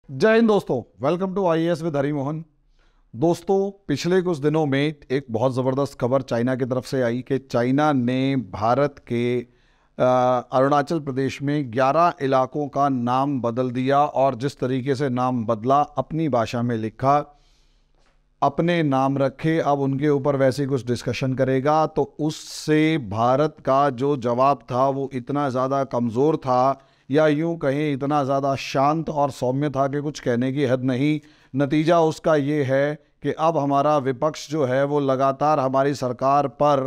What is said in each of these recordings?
जय हिंद दोस्तों, welcome to IAS with Hari Mohan. दोस्तों, पिछले कुछ दिनों में एक बहुत ज़बरदस्त खबर चाइना की तरफ से आई कि चाइना ने भारत के अरुणाचल प्रदेश में 11 इलाकों का नाम बदल दिया और जिस तरीके से नाम बदला, अपनी भाषा में लिखा, अपने नाम रखे। अब उनके ऊपर वैसे ही कुछ डिस्कशन करेगा, तो उससे भारत का जो जवाब था वो इतना ज़्यादा कमज़ोर था, या यूं कहें इतना ज़्यादा शांत और सौम्य था कि कुछ कहने की हद नहीं। नतीजा उसका ये है कि अब हमारा विपक्ष जो है वो लगातार हमारी सरकार पर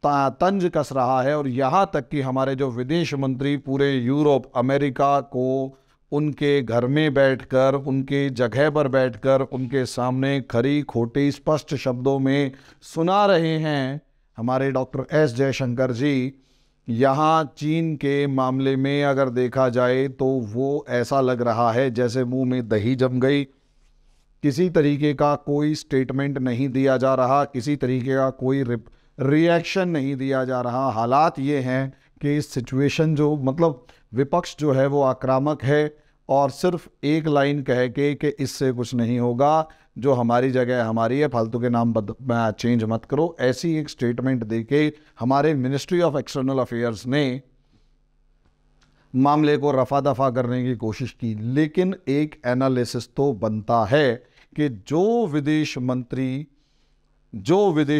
तंज कस रहा है, और यहाँ तक कि हमारे जो विदेश मंत्री पूरे यूरोप, अमेरिका को उनके घर में बैठकर, उनके जगह पर बैठकर उनके सामने खरी खोटी स्पष्ट शब्दों में सुना रहे हैं। हमारे डॉक्टर एस जयशंकर जी, यहाँ चीन के मामले में अगर देखा जाए तो वो ऐसा लग रहा है जैसे मुंह में दही जम गई। किसी तरीके का कोई स्टेटमेंट नहीं दिया जा रहा, किसी तरीके का कोई रिएक्शन नहीं दिया जा रहा। हालात ये हैं कि इस सिचुएशन जो विपक्ष जो है वो आक्रामक है, और सिर्फ एक लाइन कह के कि इससे कुछ नहीं होगा, जो हमारी जगह हमारी है, फालतू के नाम चेंज मत करो, ऐसी एक स्टेटमेंट देके हमारे मिनिस्ट्री ऑफ एक्सटर्नल अफेयर्स ने मामले को रफा दफा करने की कोशिश की। लेकिन एक एनालिसिस तो बनता है कि जो विदेश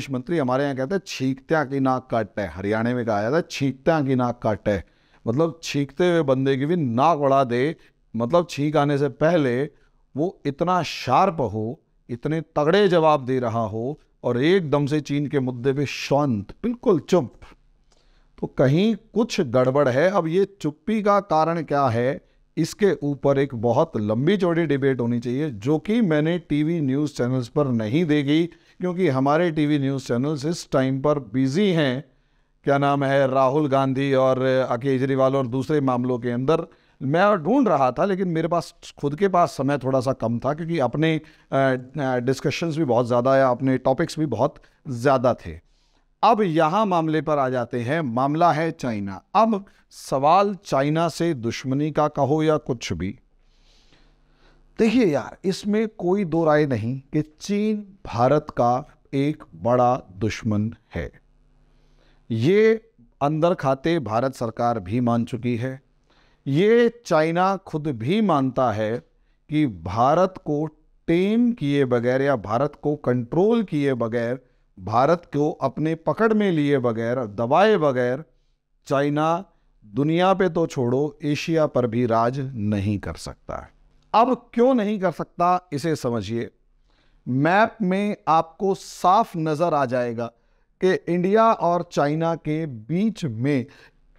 मंत्री हमारे यहाँ कहते हैं छींकत्या की नाक काटता है, हरियाणा में कहा जाता है छींकत्या की नाक काटता है, मतलब छींकते हुए बंदे की भी नाक उड़ा दे। मतलब छींक आने से पहले वो इतना शार्प हो, इतने तगड़े जवाब दे रहा हो, और एकदम से चीन के मुद्दे पे शांत, बिल्कुल चुप, तो कहीं कुछ गड़बड़ है। अब ये चुप्पी का कारण क्या है, इसके ऊपर एक बहुत लंबी चौड़ी डिबेट होनी चाहिए, जो कि मैंने टीवी न्यूज़ चैनल्स पर नहीं देखी, क्योंकि हमारे टीवी न्यूज़ चैनल्स इस टाइम पर बिजी हैं, क्या नाम है, राहुल गांधी और केजरीवाल और दूसरे मामलों के अंदर। मैं ढूंढ रहा था, लेकिन मेरे पास खुद के पास समय थोड़ा सा कम था, क्योंकि अपने डिस्कशंस भी बहुत ज़्यादा या अपने टॉपिक्स भी बहुत ज़्यादा थे। अब यहाँ मामले पर आ जाते हैं। मामला है चाइना। अब सवाल चाइना से दुश्मनी का कहो या कुछ भी, देखिए यार, इसमें कोई दो राय नहीं कि चीन भारत का एक बड़ा दुश्मन है। ये अंदर खाते भारत सरकार भी मान चुकी है। ये चाइना खुद भी मानता है कि भारत को टेम किए बगैर या भारत को कंट्रोल किए बगैर, भारत को अपने पकड़ में लिए बगैर, दबाए बगैर चाइना दुनिया पे तो छोड़ो, एशिया पर भी राज नहीं कर सकता। अब क्यों नहीं कर सकता, इसे समझिए। मैप में आपको साफ नजर आ जाएगा कि इंडिया और चाइना के बीच में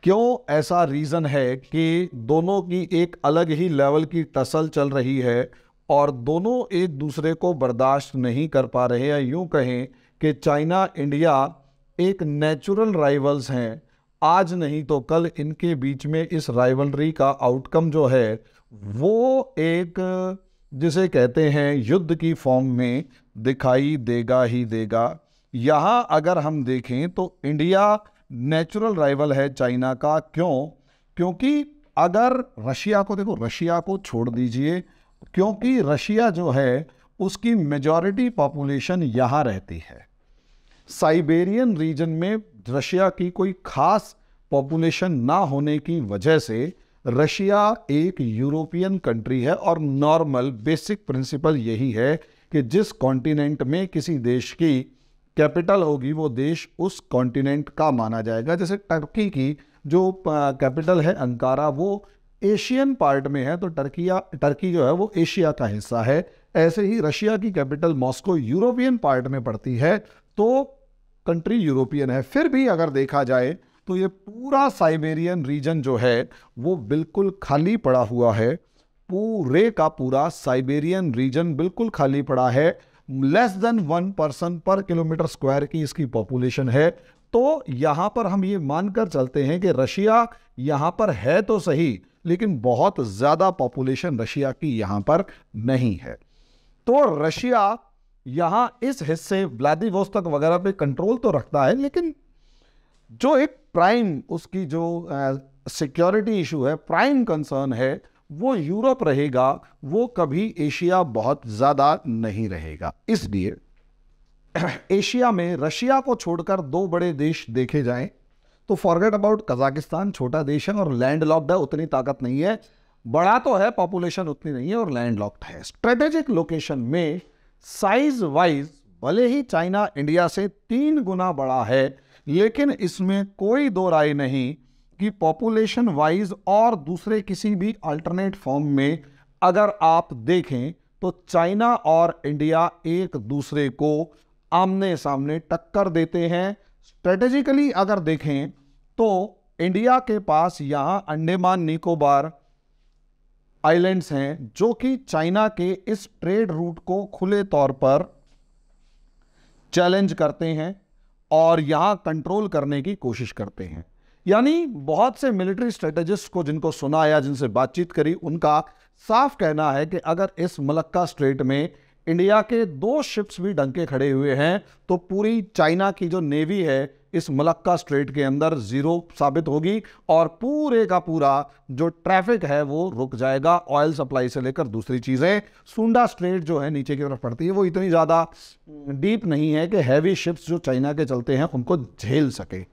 क्यों ऐसा रीज़न है कि दोनों की एक अलग ही लेवल की टसल चल रही है, और दोनों एक दूसरे को बर्दाश्त नहीं कर पा रहे हैं। यूं कहें कि चाइना इंडिया एक नेचुरल राइवल्स हैं। आज नहीं तो कल इनके बीच में इस राइवलरी का आउटकम जो है वो एक, जिसे कहते हैं, युद्ध की फॉर्म में दिखाई देगा ही देगा। यहाँ अगर हम देखें तो इंडिया नेचुरल राइवल है चाइना का। क्यों? क्योंकि अगर रशिया को देखो, रशिया को छोड़ दीजिए, क्योंकि रशिया जो है उसकी मेजॉरिटी पॉपुलेशन यहाँ रहती है। साइबेरियन रीजन में रशिया की कोई खास पॉपुलेशन ना होने की वजह से रशिया एक यूरोपियन कंट्री है, और नॉर्मल बेसिक प्रिंसिपल यही है कि जिस कॉन्टिनेंट में किसी देश की कैपिटल होगी वो देश उस कॉन्टिनेंट का माना जाएगा। जैसे टर्की की जो कैपिटल है अंकारा, वो एशियन पार्ट में है, तो टर्की जो है वो एशिया का हिस्सा है। ऐसे ही रशिया की कैपिटल मॉस्को यूरोपियन पार्ट में पड़ती है, तो कंट्री यूरोपियन है। फिर भी अगर देखा जाए तो ये पूरा साइबेरियन रीजन जो है वो बिल्कुल खाली पड़ा हुआ है। पूरे का पूरा साइबेरियन रीजन बिल्कुल खाली पड़ा है। लेस देन 1 पर्सन पर किलोमीटर स्क्वायर की इसकी पॉपुलेशन है। तो यहां पर हम ये मानकर चलते हैं कि रशिया यहां पर है तो सही, लेकिन बहुत ज्यादा पॉपुलेशन रशिया की यहां पर नहीं है। तो रशिया यहां इस हिस्से व्लादिवोस्तोक वगैरह पे कंट्रोल तो रखता है, लेकिन जो एक प्राइम उसकी जो सिक्योरिटी इशू है, प्राइम कंसर्न है, वो यूरोप रहेगा, वो कभी एशिया बहुत ज्यादा नहीं रहेगा। इसलिए एशिया में रशिया को छोड़कर दो बड़े देश देखे जाएं तो फॉरगेट अबाउट कजाकिस्तान, छोटा देश है और लैंड लॉक्ड है, उतनी ताकत नहीं है, बड़ा तो है, पॉपुलेशन उतनी नहीं है और लैंड लॉक्ड है। स्ट्रेटेजिक लोकेशन में साइज वाइज भले ही चाइना इंडिया से 3 गुना बड़ा है, लेकिन इसमें कोई दो राय नहीं कि पॉपुलेशन वाइज और दूसरे किसी भी अल्टरनेट फॉर्म में अगर आप देखें तो चाइना और इंडिया एक दूसरे को आमने सामने टक्कर देते हैं। स्ट्रेटेजिकली अगर देखें तो इंडिया के पास यहां अंडमान निकोबार आइलैंड्स हैं जो कि चाइना के इस ट्रेड रूट को खुले तौर पर चैलेंज करते हैं और यहां कंट्रोल करने की कोशिश करते हैं। यानी बहुत से मिलिट्री स्ट्रेटेजिस्ट को जिनको सुना या जिनसे बातचीत करी, उनका साफ कहना है कि अगर इस मलक्का स्ट्रेट में इंडिया के 2 शिप्स भी डंके खड़े हुए हैं तो पूरी चाइना की जो नेवी है इस मलक्का स्ट्रेट के अंदर जीरो साबित होगी और पूरे का पूरा जो ट्रैफिक है वो रुक जाएगा, ऑयल सप्लाई से लेकर दूसरी चीजें। सुंडा स्ट्रेट जो है नीचे की तरफ पड़ती है, वो इतनी ज्यादा डीप नहीं है कि हैवी शिप्स जो चाइना के चलते हैं उनको झेल सके।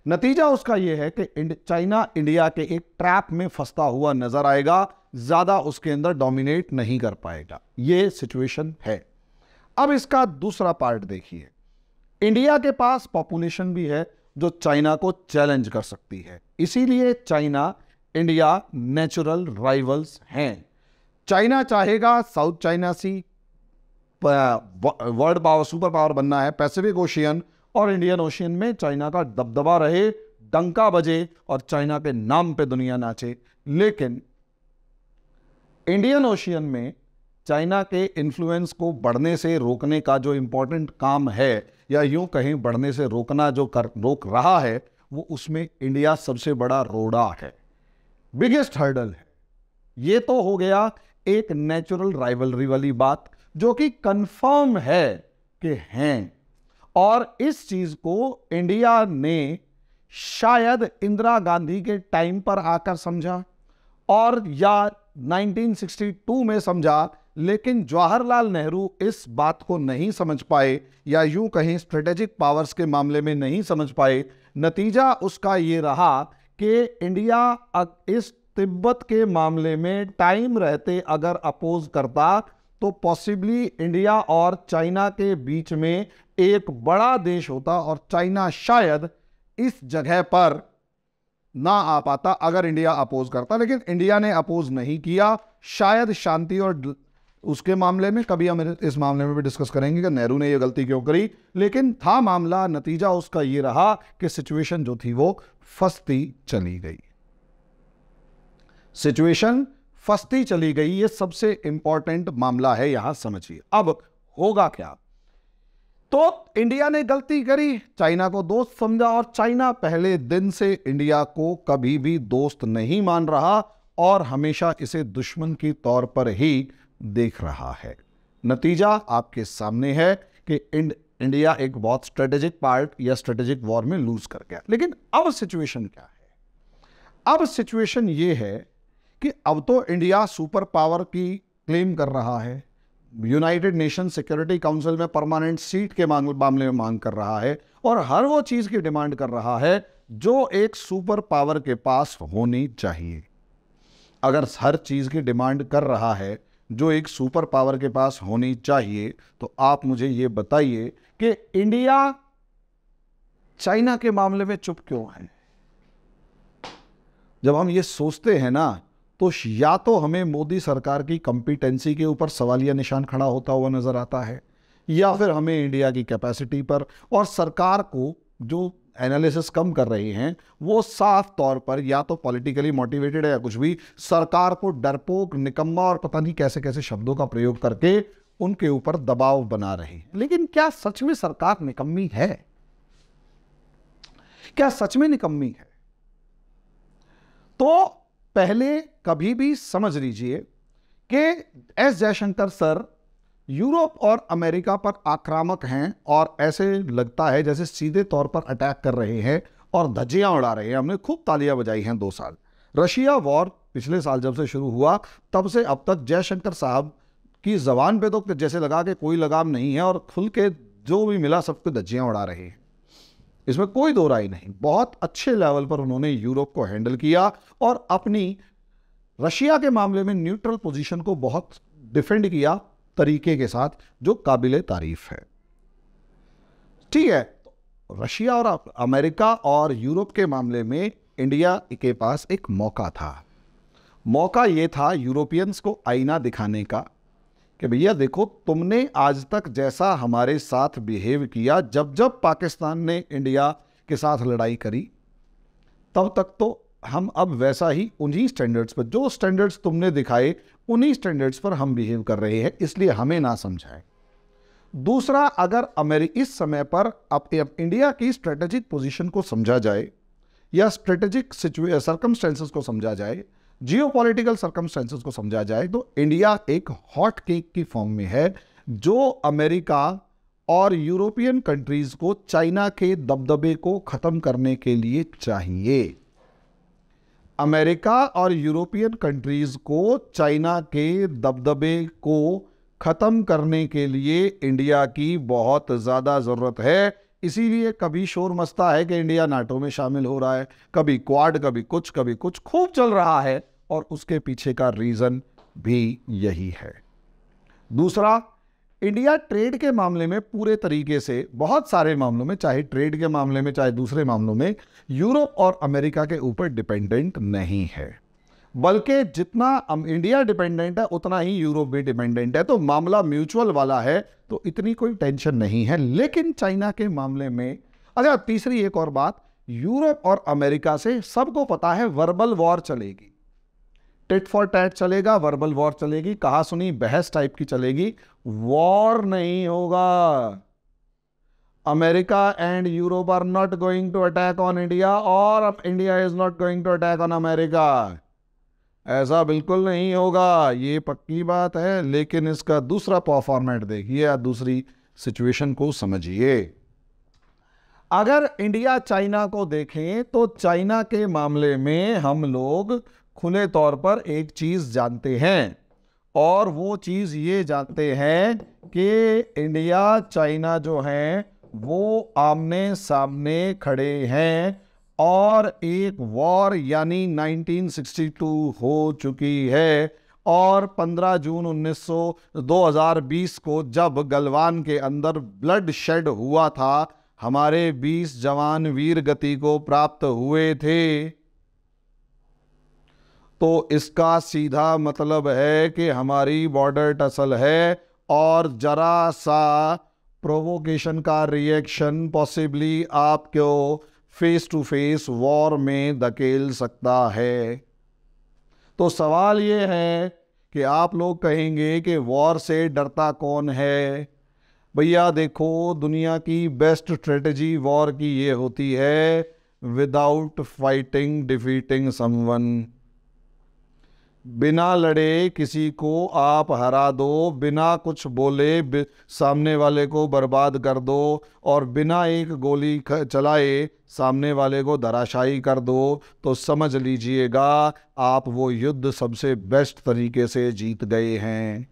नतीजा उसका यह है कि चाइना इंडिया के एक ट्रैप में फंसता हुआ नजर आएगा, ज्यादा उसके अंदर डोमिनेट नहीं कर पाएगा। यह सिचुएशन है। अब इसका दूसरा पार्ट देखिए, इंडिया के पास पॉपुलेशन भी है जो चाइना को चैलेंज कर सकती है, इसीलिए चाइना इंडिया नेचुरल राइवल्स हैं। चाइना चाहेगा साउथ चाइना सी वर्ल्ड पावर, सुपर पावर बनना है, पैसिफिक ओशियन और इंडियन ओशियन में चाइना का दबदबा रहे, डंका बजे और चाइना के नाम पे दुनिया नाचे। लेकिन इंडियन ओशियन में चाइना के इन्फ्लुएंस को बढ़ने से रोकने का जो इंपॉर्टेंट काम है, या यूं कहें बढ़ने से रोकना जो रोक रहा है, वो उसमें इंडिया सबसे बड़ा रोड़ा है, बिगेस्ट हर्डल है। ये तो हो गया एक नेचुरल राइवलरी वाली बात जो कि कंफर्म है कि हैं, और इस चीज को इंडिया ने शायद इंदिरा गांधी के टाइम पर आकर समझा और या 1962 में समझा, लेकिन जवाहरलाल नेहरू इस बात को नहीं समझ पाए, या यूं कहें स्ट्रेटेजिक पावर्स के मामले में नहीं समझ पाए। नतीजा उसका ये रहा कि इंडिया इस तिब्बत के मामले में टाइम रहते अगर अपोज करता तो पॉसिबली इंडिया और चाइना के बीच में एक बड़ा देश होता और चाइना शायद इस जगह पर ना आ पाता अगर इंडिया अपोज करता। लेकिन इंडिया ने अपोज नहीं किया, शायद शांति और उसके मामले में कभी हम इस मामले में भी डिस्कस करेंगे कि नेहरू ने यह गलती क्यों करी, लेकिन था मामला। नतीजा उसका यह रहा कि सिचुएशन जो थी वो फंसती चली गई, सिचुएशन फंसती चली गई। ये सबसे इंपॉर्टेंट मामला है, यहां समझिए। अब होगा क्या, तो इंडिया ने गलती करी, चाइना को दोस्त समझा और चाइना पहले दिन से इंडिया को कभी भी दोस्त नहीं मान रहा और हमेशा इसे दुश्मन के तौर पर ही देख रहा है। नतीजा आपके सामने है कि इंडिया एक बहुत स्ट्रेटेजिक पार्ट या स्ट्रेटेजिक वॉर में लूज कर गया। लेकिन अब सिचुएशन क्या है? अब सिचुएशन ये है कि अब तो इंडिया सुपर पावर की क्लेम कर रहा है, यूनाइटेड नेशन सिक्योरिटी काउंसिल में परमानेंट सीट के मामले में मांग कर रहा है और हर वो चीज की डिमांड कर रहा है जो एक सुपर पावर के पास होनी चाहिए। अगर हर चीज की डिमांड कर रहा है जो एक सुपर पावर के पास होनी चाहिए, तो आप मुझे ये बताइए कि इंडिया चाइना के मामले में चुप क्यों है? जब हम ये सोचते हैं ना, तो या तो हमें मोदी सरकार की कॉम्पिटेंसी के ऊपर सवालिया निशान खड़ा होता हुआ नजर आता है, या फिर हमें इंडिया की कैपेसिटी पर और सरकार को जो एनालिसिस कम कर रहे हैं वो साफ तौर पर या तो पॉलिटिकली मोटिवेटेड है या कुछ भी, सरकार को डरपोक, निकम्मा और पता नहीं कैसे कैसे शब्दों का प्रयोग करके उनके ऊपर दबाव बना रहे हैं। लेकिन क्या सच में सरकार निकम्मी है? क्या सच में निकम्मी है? तो पहले कभी भी समझ लीजिए कि एस जयशंकर सर यूरोप और अमेरिका पर आक्रामक हैं और ऐसे लगता है जैसे सीधे तौर पर अटैक कर रहे हैं और धज्जियां उड़ा रहे हैं। हमने खूब तालियां बजाई हैं 2 साल, रशिया वॉर पिछले साल जब से शुरू हुआ तब से अब तक जयशंकर साहब की जबान पे तो जैसे लगा कि कोई लगाम नहीं है और खुल के जो भी मिला सबको धज्जियां उड़ा रहे हैं, इसमें कोई दो राय नहीं। बहुत अच्छे लेवल पर उन्होंने यूरोप को हैंडल किया और अपनी रशिया के मामले में न्यूट्रल पोजीशन को बहुत डिफेंड किया तरीके के साथ, जो काबिले तारीफ है। ठीक है, तो रशिया और अमेरिका और यूरोप के मामले में इंडिया के पास एक मौका था। मौका ये था यूरोपियंस को आईना दिखाने का कि भैया देखो, तुमने आज तक जैसा हमारे साथ बिहेव किया, जब जब पाकिस्तान ने इंडिया के साथ लड़ाई करी तब तक तो हम अब वैसा ही उन्हीं स्टैंडर्ड्स पर, जो स्टैंडर्ड्स तुमने दिखाए उन्हीं स्टैंडर्ड्स पर हम बिहेव कर रहे हैं, इसलिए हमें ना समझाएं। दूसरा, अगर इस समय पर अब इंडिया की स्ट्रेटेजिक पोजीशन को समझा जाए या स्ट्रेटेजिक सर्कमस्टेंसेस को समझा जाए, जियोपॉलिटिकल सर्कमस्टेंसेस को समझा जाए, तो इंडिया एक हॉट केक की फॉर्म में है, जो अमेरिका और यूरोपियन कंट्रीज को चाइना के दबदबे को खत्म करने के लिए चाहिए। अमेरिका और यूरोपियन कंट्रीज को चाइना के दबदबे को खत्म करने के लिए इंडिया की बहुत ज़्यादा ज़रूरत है। इसीलिए कभी शोर मचता है कि इंडिया नाटो में शामिल हो रहा है, कभी क्वाड, कभी कुछ खूब चल रहा है, और उसके पीछे का रीज़न भी यही है। दूसरा, इंडिया ट्रेड के मामले में पूरे तरीके से, बहुत सारे मामलों में, चाहे ट्रेड के मामले में चाहे दूसरे मामलों में, यूरोप और अमेरिका के ऊपर डिपेंडेंट नहीं है, बल्कि जितना इंडिया डिपेंडेंट है उतना ही यूरोप भी डिपेंडेंट है। तो मामला म्यूचुअल वाला है, तो इतनी कोई टेंशन नहीं है। लेकिन चाइना के मामले में, अच्छा, तीसरी एक और बात, यूरोप और अमेरिका से सबको पता है वर्बल वॉर चलेगी, टिट फॉर टैट चलेगा, वर्बल वॉर चलेगी, कहा सुनी बहस टाइप की चलेगी, वॉर नहीं होगा। America and Europe are not going to attack on India और India is not going to attack on America. ऐसा बिल्कुल नहीं होगा, ये पक्की बात है। लेकिन इसका दूसरा फॉर्मेट देखिए या दूसरी सिचुएशन को समझिए। अगर इंडिया चाइना को देखें तो चाइना के मामले में हम लोग खुले तौर पर एक चीज जानते हैं, और वो चीज ये जानते हैं कि इंडिया चाइना जो है वो आमने सामने खड़े हैं, और एक वॉर यानी 1962 हो चुकी है। और 15 जून 2020 को जब गलवान के अंदर ब्लड शेड हुआ था, हमारे 20 जवान वीर गति को प्राप्त हुए थे। तो इसका सीधा मतलब है कि हमारी बॉर्डर टसल है, और जरा सा प्रोवोकेशन का रिएक्शन पॉसिबली आपको फेस टू फेस वॉर में धकेल सकता है। तो सवाल ये है कि आप लोग कहेंगे कि वॉर से डरता कौन है। भैया देखो, दुनिया की बेस्ट स्ट्रेटजी वॉर की ये होती है, विदाउट फाइटिंग डिफीटिंग समवन। बिना लड़े किसी को आप हरा दो, बिना कुछ बोले सामने वाले को बर्बाद कर दो, और बिना एक गोली चलाए सामने वाले को धराशायी कर दो, तो समझ लीजिएगा आप वो युद्ध सबसे बेस्ट तरीके से जीत गए हैं।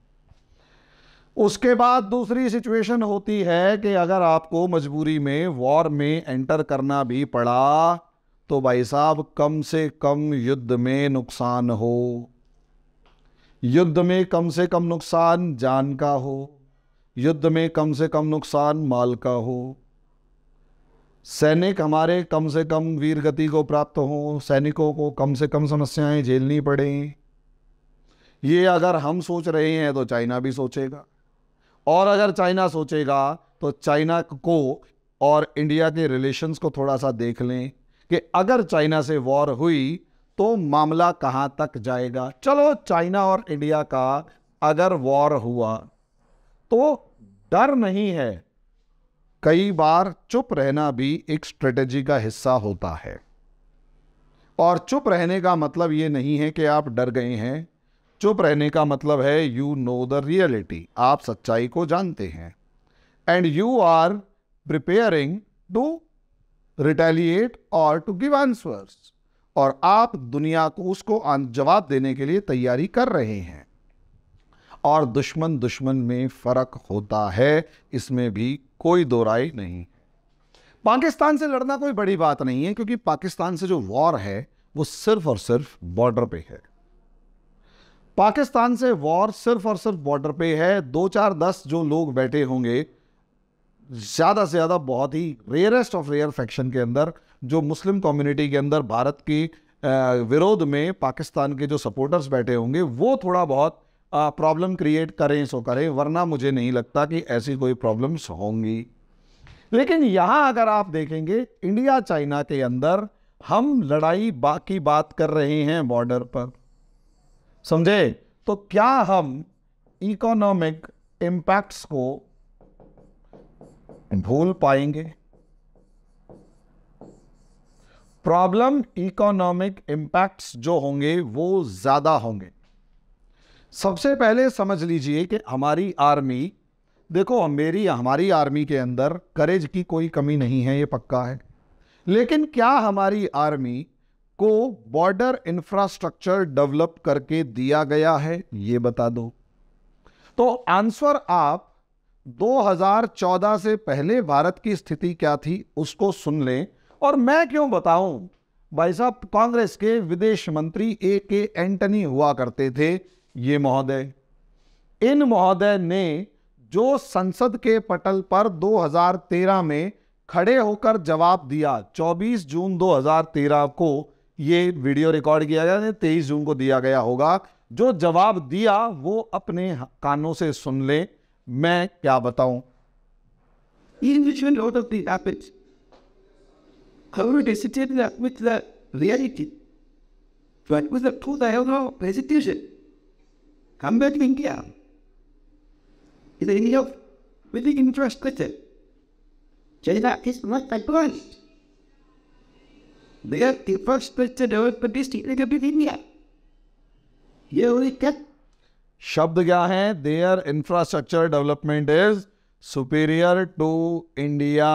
उसके बाद दूसरी सिचुएशन होती है कि अगर आपको मजबूरी में वॉर में एंटर करना भी पड़ा, तो भाई साहब कम से कम युद्ध में नुकसान हो। युद्ध में कम से कम नुकसान जान का हो, युद्ध में कम से कम नुकसान माल का हो, सैनिक हमारे कम से कम वीर गति को प्राप्त हो, सैनिकों को कम से कम समस्याएं झेलनी पड़े। ये अगर हम सोच रहे हैं तो चाइना भी सोचेगा, और अगर चाइना सोचेगा तो चाइना को और इंडिया के रिलेशंस को थोड़ा सा देख लें कि अगर चाइना से वॉर हुई तो मामला कहां तक जाएगा। चलो, चाइना और इंडिया का अगर वॉर हुआ तो डर नहीं है, कई बार चुप रहना भी एक स्ट्रेटेजी का हिस्सा होता है। और चुप रहने का मतलब ये नहीं है कि आप डर गए हैं, चुप रहने का मतलब है यू नो द रियलिटी, आप सच्चाई को जानते हैं, and you are preparing to retaliate और टू गिव आंसर्स। और आप दुनिया को उसको जवाब देने के लिए तैयारी कर रहे हैं। और दुश्मन दुश्मन में फर्क होता है, इसमें भी कोई दो राय नहीं। पाकिस्तान से लड़ना कोई बड़ी बात नहीं है, क्योंकि पाकिस्तान से जो वॉर है वो सिर्फ और सिर्फ बॉर्डर पे है। पाकिस्तान से वॉर सिर्फ और सिर्फ बॉर्डर पे है। 2 4 10 जो लोग बैठे होंगे, ज़्यादा से ज़्यादा बहुत ही रेयरेस्ट ऑफ रेयर फैक्शन के अंदर, जो मुस्लिम कम्युनिटी के अंदर भारत की विरोध में पाकिस्तान के जो सपोर्टर्स बैठे होंगे, वो थोड़ा बहुत प्रॉब्लम क्रिएट करें सो करें, वरना मुझे नहीं लगता कि ऐसी कोई प्रॉब्लम्स होंगी। लेकिन यहाँ अगर आप देखेंगे, इंडिया चाइना के अंदर हम लड़ाई की बात कर रहे हैं बॉर्डर पर, समझे? तो क्या हम इकोनॉमिक इम्पैक्ट्स को भूल पाएंगे? प्रॉब्लम इकोनॉमिक इम्पैक्ट्स जो होंगे वो ज्यादा होंगे। सबसे पहले समझ लीजिए कि हमारी आर्मी, देखो हमारी आर्मी के अंदर करेज की कोई कमी नहीं है, ये पक्का है। लेकिन क्या हमारी आर्मी को बॉर्डर इंफ्रास्ट्रक्चर डेवलप करके दिया गया है, ये बता दो। तो आंसर आप 2014 से पहले भारत की स्थिति क्या थी उसको सुन लें। और मैं क्यों बताऊं, भाई साहब, कांग्रेस के विदेश मंत्री A.K. एंटनी हुआ करते थे ये महोदय। इन महोदय ने जो संसद के पटल पर 2013 में खड़े होकर जवाब दिया, 24 जून 2013 को ये वीडियो रिकॉर्ड किया गया, 23 जून को दिया गया होगा, जो जवाब दिया वो अपने कानों से सुन ले, मैं क्या बताऊं। Come back to India. Is there any help with the interest with it? China is not my point. They are the first place to do it, but this thing is in India. You only get. शब्द क्या है? Their infrastructure development is superior to India.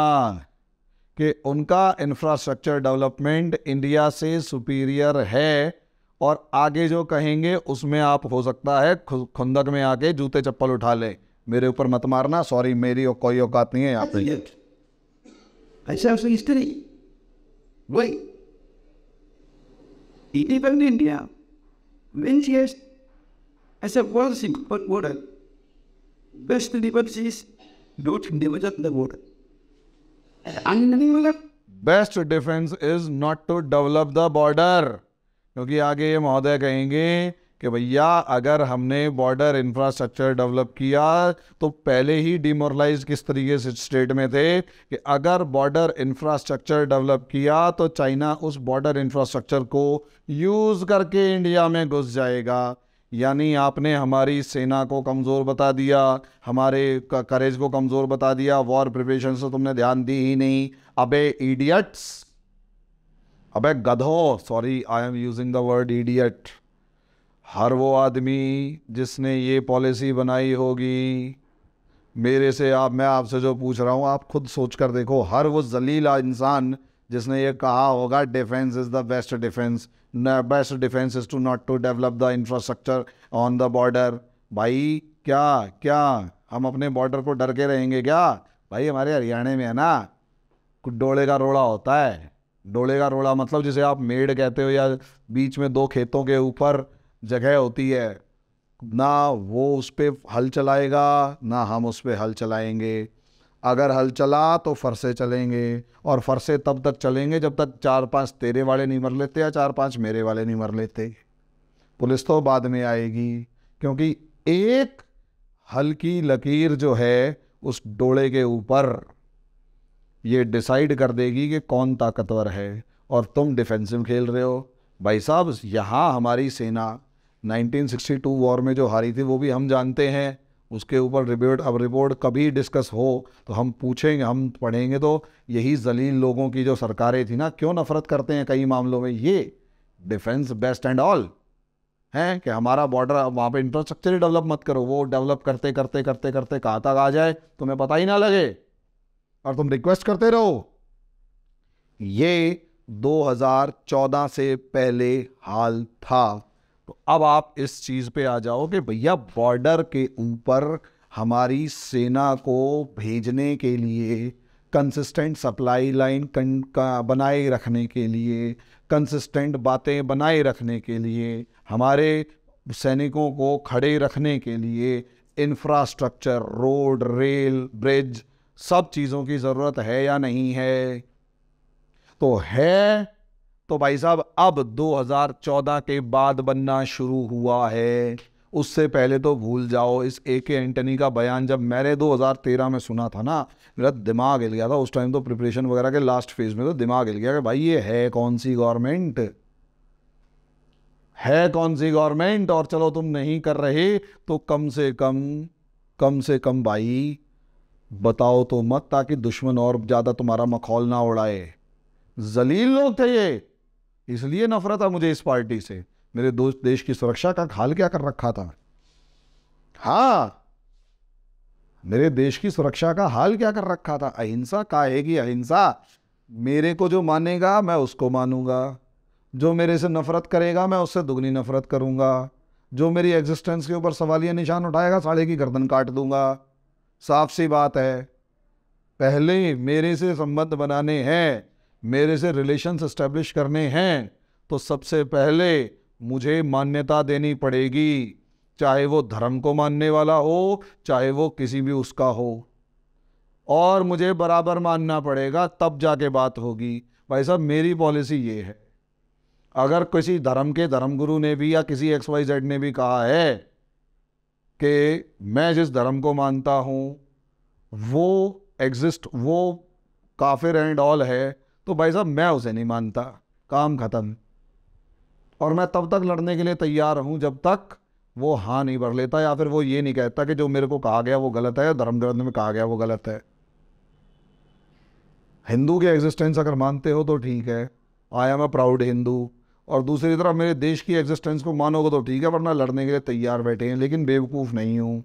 कि उनका infrastructure development India से superior है। और आगे जो कहेंगे उसमें आप हो सकता है खुंदक में आके जूते चप्पल उठा ले, मेरे ऊपर मत मारना, सॉरी मेरी कोई औकात नहीं है यहाँ पे। ऐसा हिस्ट्री वही even India when she has as a policy but border best defenses don't develop the border and best defence is not to develop the border. क्योंकि आगे ये महोदय कहेंगे कि भैया अगर हमने बॉर्डर इंफ्रास्ट्रक्चर डेवलप किया तो पहले ही डिमोरलाइज किस तरीके से स्टेट में थे कि अगर बॉर्डर इंफ्रास्ट्रक्चर डेवलप किया तो चाइना उस बॉर्डर इंफ्रास्ट्रक्चर को यूज़ करके इंडिया में घुस जाएगा। यानी आपने हमारी सेना को कमज़ोर बता दिया, हमारे करेज को कमज़ोर बता दिया, वॉर प्रिपरेशन से तुमने ध्यान दी ही नहीं। अबे इडियट्स, अबे गधों, sorry I am using the word idiot. हर वो आदमी जिसने ये पॉलिसी बनाई होगी, मेरे से मैं आपसे जो पूछ रहा हूँ आप खुद सोच कर देखो, हर वो जलील इंसान जिसने ये कहा होगा defence is the best defence, best defence is to not to develop the infrastructure on the border. भाई क्या हम अपने बॉर्डर को डर के रहेंगे क्या? भाई हमारे हरियाणा में है ना, कुछ डोले का रोड़ा होता है। डोले का रोड़ा मतलब जिसे आप मेड़ कहते हो, या बीच में दो खेतों के ऊपर जगह होती है ना, वो उस पर हल चलाएगा ना हम उस पर हल चलाएंगे। अगर हल चला तो फरसे चलेंगे, और फरसे तब तक चलेंगे जब तक 4-5 तेरे वाले नहीं मर लेते या 4-5 मेरे वाले नहीं मर लेते। पुलिस तो बाद में आएगी, क्योंकि एक हल्की लकीर जो है उस डोले के ऊपर ये डिसाइड कर देगी कि कौन ताकतवर है, और तुम डिफेंसिव खेल रहे हो। भाई साहब यहाँ हमारी सेना 1962 वॉर में जो हारी थी वो भी हम जानते हैं, उसके ऊपर रिपोर्ट कभी डिस्कस हो तो हम पूछेंगे, हम पढ़ेंगे। तो यही जलील लोगों की जो सरकारें थी ना, क्यों नफरत करते हैं कई मामलों में, ये डिफेंस बेस्ट एंड ऑल हैं कि हमारा बॉर्डर, वहाँ पे इंफ्रास्ट्रक्चर ही डेवलप मत करो। वो डेवलप करते करते करते करते कहाँ तक आ जाए तुम्हें पता ही ना लगे और तुम रिक्वेस्ट करते रहो। ये 2014 से पहले हाल था। तो अब आप इस चीज़ पे आ जाओ कि भैया बॉर्डर के ऊपर हमारी सेना को भेजने के लिए, कंसिस्टेंट सप्लाई लाइन बनाए रखने के लिए, कंसिस्टेंट बातें बनाए रखने के लिए, हमारे सैनिकों को खड़े रखने के लिए इंफ्रास्ट्रक्चर, रोड, रेल, ब्रिज, सब चीज़ों की ज़रूरत है या नहीं है? तो है। तो भाई साहब अब 2014 के बाद बनना शुरू हुआ है, उससे पहले तो भूल जाओ। इस AK एंटनी का बयान जब मैंने 2013 में सुना था ना, मेरा दिमाग हिल गया था। उस टाइम तो प्रिपरेशन वगैरह के लास्ट फेज में तो दिमाग हिल गया कि भाई ये है कौन सी गवर्नमेंट, है कौन सी गवर्नमेंट। और चलो तुम नहीं कर रहे तो कम से कम भाई बताओ तो मत, ताकि दुश्मन और ज़्यादा तुम्हारा मखौल ना उड़ाए। जलील लोग थे ये, इसलिए नफरत है मुझे इस पार्टी से। मेरे दोस्त देश की सुरक्षा का हाल क्या कर रखा था। हाँ, मेरे देश की सुरक्षा का हाल क्या कर रखा था। अहिंसा काहेगी अहिंसा, मेरे को जो मानेगा मैं उसको मानूंगा, जो मेरे से नफरत करेगा मैं उससे दुगनी नफरत करूंगा, जो मेरी एग्जिस्टेंस के ऊपर सवालिया निशान उठाएगा साले की गर्दन काट दूंगा। साफ सी बात है। पहले मेरे से संबंध बनाने हैं, मेरे से रिलेशंस एस्टेब्लिश करने हैं, तो सबसे पहले मुझे मान्यता देनी पड़ेगी, चाहे वो धर्म को मानने वाला हो, चाहे वो किसी भी उसका हो, और मुझे बराबर मानना पड़ेगा, तब जाके बात होगी। भाई साहब मेरी पॉलिसी ये है, अगर किसी धर्म के धर्मगुरु ने भी या किसी XYZ ने भी कहा है कि मैं जिस धर्म को मानता हूँ वो काफिर एंड ऑल है, तो भाई साहब मैं उसे नहीं मानता, काम खत्म। और मैं तब तक लड़ने के लिए तैयार हूं जब तक वो हाँ नहीं भर लेता, या फिर वो ये नहीं कहता कि जो मेरे को कहा गया वो गलत है, धर्म ग्रंथ में कहा गया वो गलत है। हिंदू के एग्जिस्टेंस अगर मानते हो तो ठीक है, I am a proud Hindu, और दूसरी तरफ मेरे देश की एग्जिस्टेंस को मानोगे तो ठीक है, वरना लड़ने के लिए तैयार बैठे हैं। लेकिन बेवकूफ़ नहीं हूँ,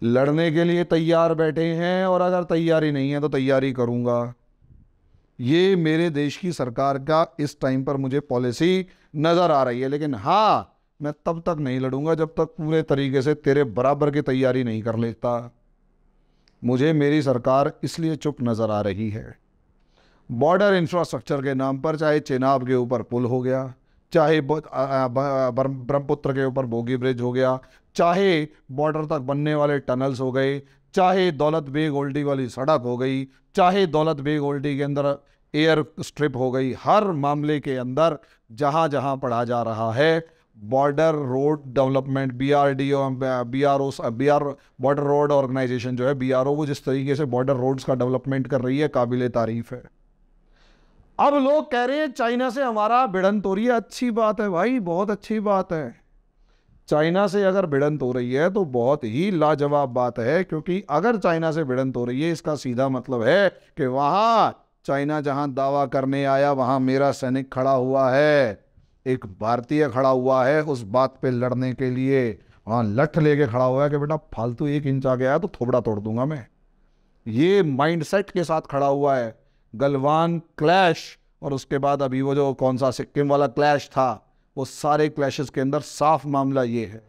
लड़ने के लिए तैयार बैठे हैं, और अगर तैयारी नहीं है तो तैयारी करूँगा। ये मेरे देश की सरकार का इस टाइम पर मुझे पॉलिसी नज़र आ रही है। लेकिन हाँ, मैं तब तक नहीं लड़ूंगा जब तक पूरे तरीके से तेरे बराबर की तैयारी नहीं कर लेता। मुझे मेरी सरकार इसलिए चुप नज़र आ रही है। बॉर्डर इंफ्रास्ट्रक्चर के नाम पर चाहे चेनाब के ऊपर पुल हो गया, चाहे ब्रह्मपुत्र के ऊपर बोगी ब्रिज हो गया, चाहे बॉर्डर तक बनने वाले टनल्स हो गए, चाहे दौलत बेग ओल्डी वाली सड़क हो गई, चाहे दौलत बेग ओल्डी के अंदर एयर स्ट्रिप हो गई, हर मामले के अंदर जहां जहां पढ़ा जा रहा है border road development, border road organisation जो है BRO, वो जिस तरीके से बॉर्डर रोड्स का डेवलपमेंट कर रही है काबिले तारीफ है। अब लोग कह रहे हैं चाइना से हमारा भिड़ंत हो रही है। अच्छी बात है भाई, बहुत अच्छी बात है। चाइना से अगर भिड़ंत हो रही है तो बहुत ही लाजवाब बात है, क्योंकि अगर चाइना से भिड़ंत हो रही है इसका सीधा मतलब है कि वहां चाइना जहां दावा करने आया वहां मेरा सैनिक खड़ा हुआ है, एक भारतीय खड़ा हुआ है उस बात पे लड़ने के लिए। वहां लठ लेके खड़ा हुआ है कि बेटा फालतू 1 इंच आ गया है तो थोबड़ा तोड़ दूंगा मैं। ये माइंडसेट के साथ खड़ा हुआ है। गलवान क्लैश और उसके बाद अभी वो जो कौन सा सिक्किम वाला क्लैश था, वो सारे क्लैशेस के अंदर साफ मामला ये है।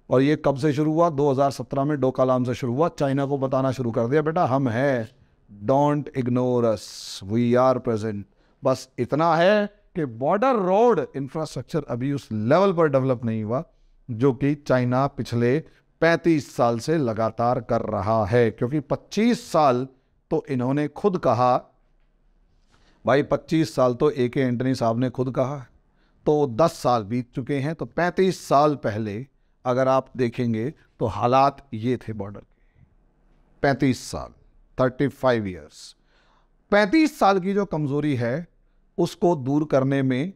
और ये कब से शुरू हुआ? 2017 में डोकालाम से शुरू हुआ। चाइना को बताना शुरू कर दिया बेटा हम हैं, don't ignore us, we are present. बस इतना है कि बॉर्डर रोड इंफ्रास्ट्रक्चर अभी उस लेवल पर डेवलप नहीं हुआ जो कि चाइना पिछले 35 साल से लगातार कर रहा है। क्योंकि 25 साल तो इन्होंने खुद कहा भाई, 25 साल तो AK एंटनी साहब ने खुद कहा, तो 10 साल बीत चुके हैं। तो 35 साल पहले अगर आप देखेंगे तो हालात ये थे बॉर्डर के। 35 साल, 35 ईयर्स, 35 साल की जो कमजोरी है उसको दूर करने में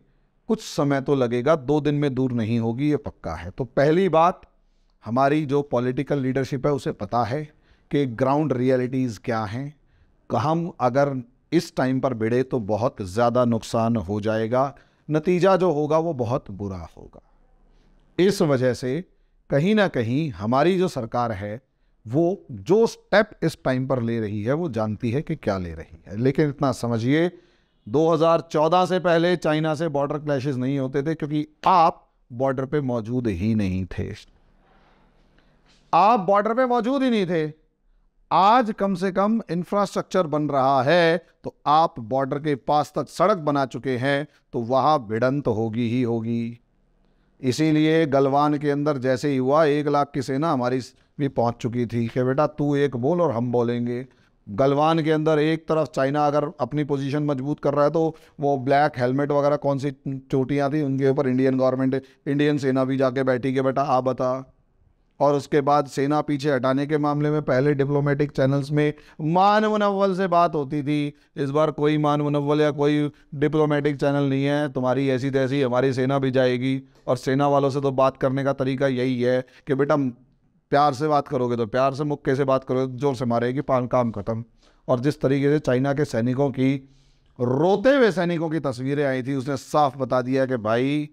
कुछ समय तो लगेगा, 2 दिन में दूर नहीं होगी, ये पक्का है। तो पहली बात, हमारी जो पॉलिटिकल लीडरशिप है उसे पता है कि ग्राउंड रियलिटीज़ क्या हैं। हम अगर इस टाइम पर भिड़े तो बहुत ज़्यादा नुकसान हो जाएगा, नतीजा जो होगा वो बहुत बुरा होगा। इस वजह से कहीं ना कहीं हमारी जो सरकार है वो जो स्टेप इस टाइम पर ले रही है वो जानती है कि क्या ले रही है। लेकिन इतना समझिए, 2014 से पहले चाइना से बॉर्डर क्लैशेस नहीं होते थे, क्योंकि आप बॉर्डर पे मौजूद ही नहीं थे। आप बॉर्डर पे मौजूद ही नहीं थे। आज कम से कम इंफ्रास्ट्रक्चर बन रहा है, तो आप बॉर्डर के पास तक सड़क बना चुके हैं, तो वहां भिड़ंत होगी ही होगी। इसीलिए गलवान के अंदर जैसे ही हुआ, 1 लाख की सेना हमारी भी पहुंच चुकी थी कि बेटा तू एक बोल और हम बोलेंगे। गलवान के अंदर एक तरफ चाइना अगर अपनी पोजीशन मजबूत कर रहा है, तो वो ब्लैक हेलमेट वगैरह कौन सी चोटियां थी, उनके ऊपर इंडियन गवर्नमेंट, इंडियन सेना भी जाके बैठी कि बेटा आ बता। और उसके बाद सेना पीछे हटाने के मामले में पहले डिप्लोमेटिक चैनल्स में मान मुनव्वल से बात होती थी। इस बार कोई मान मुनव्वल या कोई डिप्लोमेटिक चैनल नहीं है, तुम्हारी ऐसी तैसी हमारी सेना भी जाएगी। और सेना वालों से तो बात करने का तरीका यही है कि बेटा प्यार से बात करोगे तो प्यार से, मुक्के से बात करोगे जोर से मारेगी, काम खत्म। और जिस तरीके से चाइना के सैनिकों की, रोते हुए सैनिकों की तस्वीरें आई थी, उसने साफ बता दिया कि भाई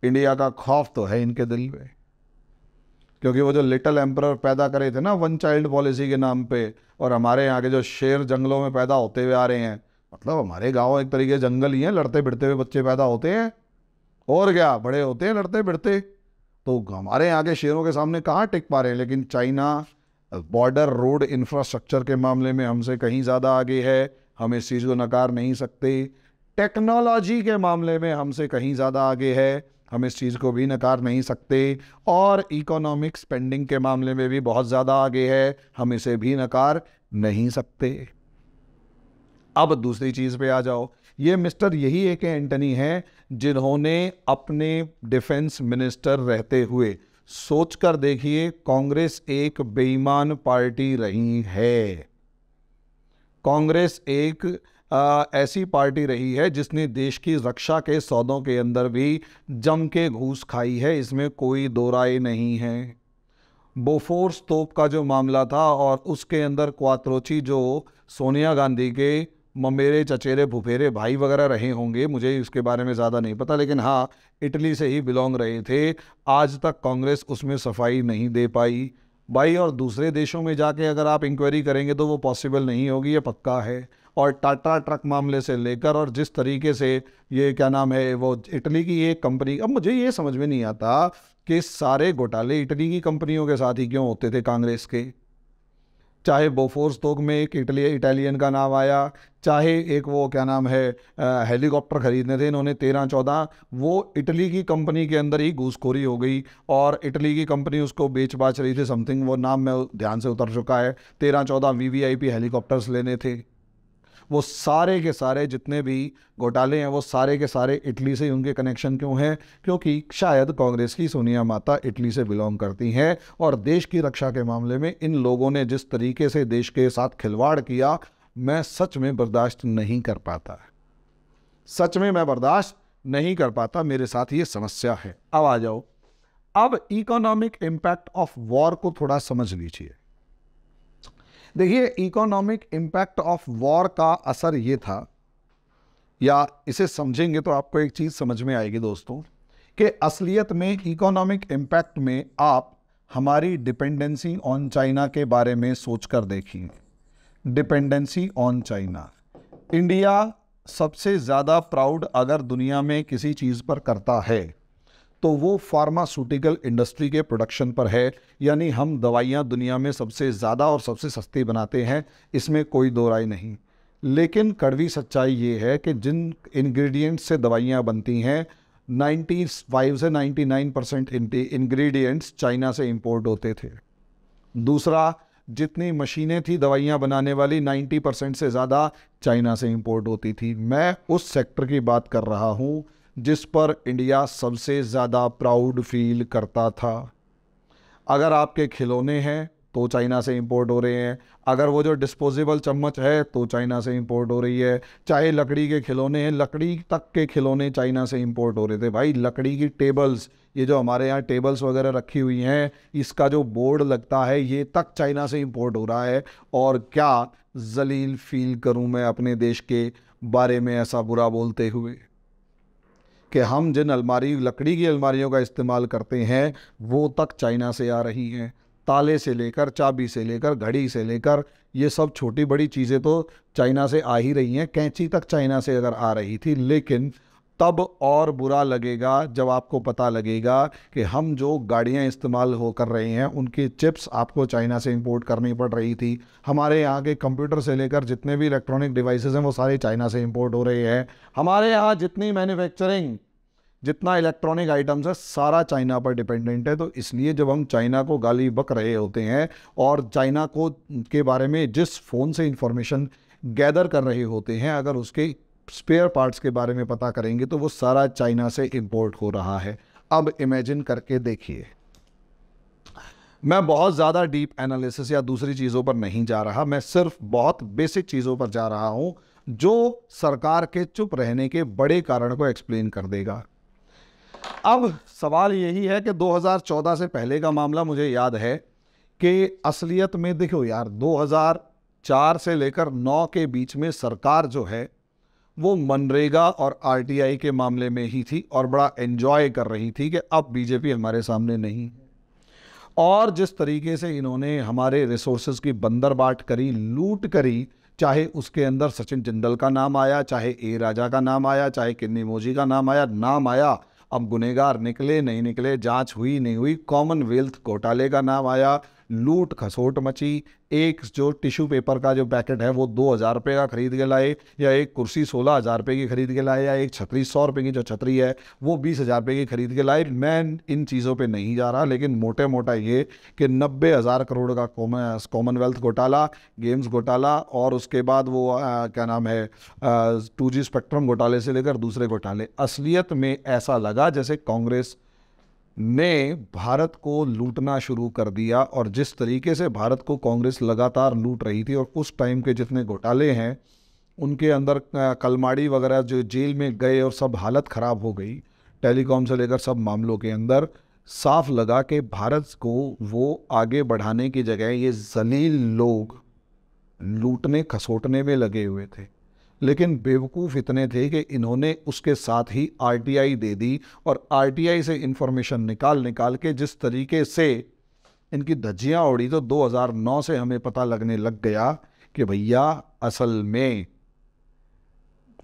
इंडिया का खौफ तो है इनके दिल में। क्योंकि वो जो लिटिल एम्परर पैदा करे थे ना 1 चाइल्ड पॉलिसी के नाम पे, और हमारे यहाँ के जो शेर जंगलों में पैदा होते हुए आ रहे हैं, मतलब हमारे गांव एक तरीके जंगल ही हैं, लड़ते भिड़ते हुए बच्चे पैदा होते हैं, और क्या बड़े होते हैं लड़ते भिड़ते। तो हमारे यहाँ के शेरों के सामने कहाँ टिक पा रहे हैं। लेकिन चाइना बॉर्डर रोड इंफ्रास्ट्रक्चर के मामले में हमसे कहीं ज़्यादा आगे है, हम इस चीज़ को नकार नहीं सकते। टेक्नोलॉजी के मामले में हमसे कहीं ज़्यादा आगे है, हम इस चीज़ को भी नकार नहीं सकते। और इकोनॉमिक स्पेंडिंग के मामले में भी बहुत ज़्यादा आगे है, हम इसे भी नकार नहीं सकते। अब दूसरी चीज़ पे आ जाओ। ये मिस्टर यही एक एंटनी है जिन्होंने अपने डिफेंस मिनिस्टर रहते हुए, सोचकर देखिए, कांग्रेस एक बेईमान पार्टी रही है। कांग्रेस एक ऐसी पार्टी रही है जिसने देश की रक्षा के सौदों के अंदर भी जम के घूस खाई है, इसमें कोई दो राय नहीं है। बोफोर्स तोप का जो मामला था, और उसके अंदर क्वात्रोची जो सोनिया गांधी के ममेरे चचेरे फुफेरे भाई वगैरह रहे होंगे, मुझे इसके बारे में ज़्यादा नहीं पता, लेकिन हाँ इटली से ही बिलोंग रहे थे। आज तक कांग्रेस उसमें सफाई नहीं दे पाई भाई। और दूसरे देशों में जाके अगर आप इंक्वायरी करेंगे तो वो पॉसिबल नहीं होगी, ये पक्का है। और टाटा ट्रक मामले से लेकर, और जिस तरीके से ये क्या नाम है, वो इटली की एक कंपनी, अब मुझे ये समझ में नहीं आता कि सारे घोटाले इटली की कंपनियों के साथ ही क्यों होते थे कांग्रेस के। चाहे बोफोर्स तोग में एक इटालियन का नाम आया, चाहे एक वो क्या नाम है हेलीकॉप्टर खरीदने थे इन्होंने 13-14, वो इटली की कंपनी के अंदर ही घूसखोरी हो गई, और इटली की कंपनी उसको बेच बाच रही थी समथिंग, वो नाम में ध्यान से उतर चुका है। 13-14 VVIP हेलीकॉप्टर्स लेने थे। वो सारे के सारे जितने भी घोटाले हैं, वो सारे के सारे इटली से उनके कनेक्शन क्यों हैं? क्योंकि शायद कांग्रेस की सोनिया माता इटली से बिलोंग करती हैं, और देश की रक्षा के मामले में इन लोगों ने जिस तरीके से देश के साथ खिलवाड़ किया, मैं सच में बर्दाश्त नहीं कर पाता। सच में मैं बर्दाश्त नहीं कर पाता, मेरे साथ ये समस्या है। अब आ जाओ, अब इकोनॉमिक इम्पैक्ट ऑफ वॉर को थोड़ा समझ लीजिए। देखिए, इकोनॉमिक इम्पैक्ट ऑफ वॉर का असर ये था, या इसे समझेंगे तो आपको एक चीज़ समझ में आएगी दोस्तों, कि असलियत में इकोनॉमिक इम्पैक्ट में आप हमारी डिपेंडेंसी ऑन चाइना के बारे में सोचकर देखिए। डिपेंडेंसी ऑन चाइना, इंडिया सबसे ज़्यादा प्राउड अगर दुनिया में किसी चीज़ पर करता है तो वो फार्मास्यूटिकल इंडस्ट्री के प्रोडक्शन पर है। यानी हम दवाइयाँ दुनिया में सबसे ज़्यादा और सबसे सस्ती बनाते हैं, इसमें कोई दो राय नहीं। लेकिन कड़वी सच्चाई ये है कि जिन इंग्रेडिएंट्स से दवाइयाँ बनती हैं, 95 से 99% इंग्रेडिएंट्स चाइना से इंपोर्ट होते थे। दूसरा, जितनी मशीनें थी दवाइयाँ बनाने वाली, 90% से ज़्यादा चाइना से इंपोर्ट होती थी। मैं उस सेक्टर की बात कर रहा हूँ जिस पर इंडिया सबसे ज़्यादा प्राउड फील करता था। अगर आपके खिलौने हैं तो चाइना से इंपोर्ट हो रहे हैं, अगर वो जो डिस्पोजेबल चम्मच है तो चाइना से इंपोर्ट हो रही है, चाहे लकड़ी के खिलौने हैं, लकड़ी तक के खिलौने चाइना से इंपोर्ट हो रहे थे। भाई लकड़ी की टेबल्स, ये जो हमारे यहाँ टेबल्स वगैरह रखी हुई हैं, इसका जो बोर्ड लगता है ये तक चाइना से इंपोर्ट हो रहा है। और क्या जलील फील करूँ मैं अपने देश के बारे में ऐसा बुरा बोलते हुए कि हम जिन लकड़ी की अलमारियों का इस्तेमाल करते हैं वो तक चाइना से आ रही हैं। ताले से लेकर, चाबी से लेकर, घड़ी से लेकर, ये सब छोटी बड़ी चीज़ें तो चाइना से आ ही रही हैं। कैंची तक चाइना से अगर आ रही थी, लेकिन तब और बुरा लगेगा जब आपको पता लगेगा कि हम जो गाड़ियां इस्तेमाल हो कर रहे हैं उनकी चिप्स आपको चाइना से इंपोर्ट करनी पड़ रही थी। हमारे यहाँ के कंप्यूटर से लेकर जितने भी इलेक्ट्रॉनिक डिवाइसेस हैं वो सारे चाइना से इंपोर्ट हो रहे हैं। हमारे यहाँ जितनी मैन्युफैक्चरिंग, जितना इलेक्ट्रॉनिक आइटम्स है, सारा चाइना पर डिपेंडेंट है। तो इसलिए जब हम चाइना को गाली बक रहे होते हैं और चाइना को के बारे में जिस फ़ोन से इंफॉर्मेशन गैदर कर रहे होते हैं, अगर उसके स्पेयर पार्ट्स के बारे में पता करेंगे तो वो सारा चाइना से इंपोर्ट हो रहा है। अब इमेजिन करके देखिए, मैं बहुत ज़्यादा डीप एनालिसिस या दूसरी चीज़ों पर नहीं जा रहा, मैं सिर्फ बहुत बेसिक चीज़ों पर जा रहा हूँ जो सरकार के चुप रहने के बड़े कारण को एक्सप्लेन कर देगा। अब सवाल यही है कि 2014 से पहले का मामला मुझे याद है कि असलियत में देखो यार, 2004 से लेकर 9 के बीच में सरकार जो है वो मनरेगा और आरटीआई के मामले में ही थी और बड़ा एंजॉय कर रही थी कि अब बीजेपी हमारे सामने नहीं है। और जिस तरीके से इन्होंने हमारे रिसोर्सेज की बंदरबाट करी, लूट करी, चाहे उसके अंदर सचिन जिंदल का नाम आया, चाहे ए राजा का नाम आया, चाहे किन्नी मोजी का नाम आया, अब गुनहगार निकले नहीं निकले, जांच हुई नहीं हुई, कॉमनवेल्थ घोटाले का नाम आया, लूट खसोट मची। एक जो टिश्यू पेपर का जो पैकेट है वो 2,000 रुपये का खरीद के लाए, या एक कुर्सी 16,000 रुपये की खरीद के लाए, या एक छतरी 100 रुपये की जो छतरी है वो 20,000 रुपये की खरीद के लाए। मैं इन चीज़ों पे नहीं जा रहा, लेकिन मोटे मोटा ये कि 90,000 करोड़ का कॉमनवेल्थ घोटाला, गेम्स घोटाला, और उसके बाद वो क्या नाम है 2G स्पेक्ट्रम घोटाले से लेकर दूसरे घोटाले, असलियत में ऐसा लगा जैसे कांग्रेस ने भारत को लूटना शुरू कर दिया। और जिस तरीके से भारत को कांग्रेस लगातार लूट रही थी, और उस टाइम के जितने घोटाले हैं उनके अंदर कलमाड़ी वगैरह जो जेल में गए और सब हालत ख़राब हो गई, टेलीकॉम से लेकर सब मामलों के अंदर, साफ लगा कि भारत को वो आगे बढ़ाने की जगह ये जलील लोग लूटने खसोटने में लगे हुए थे। लेकिन बेवकूफ़ इतने थे कि इन्होंने उसके साथ ही आरटीआई दे दी, और आरटीआई से इंफॉर्मेशन निकाल के जिस तरीके से इनकी धज्जियाँ उड़ी, तो 2009 से हमें पता लगने लग गया कि भैया असल में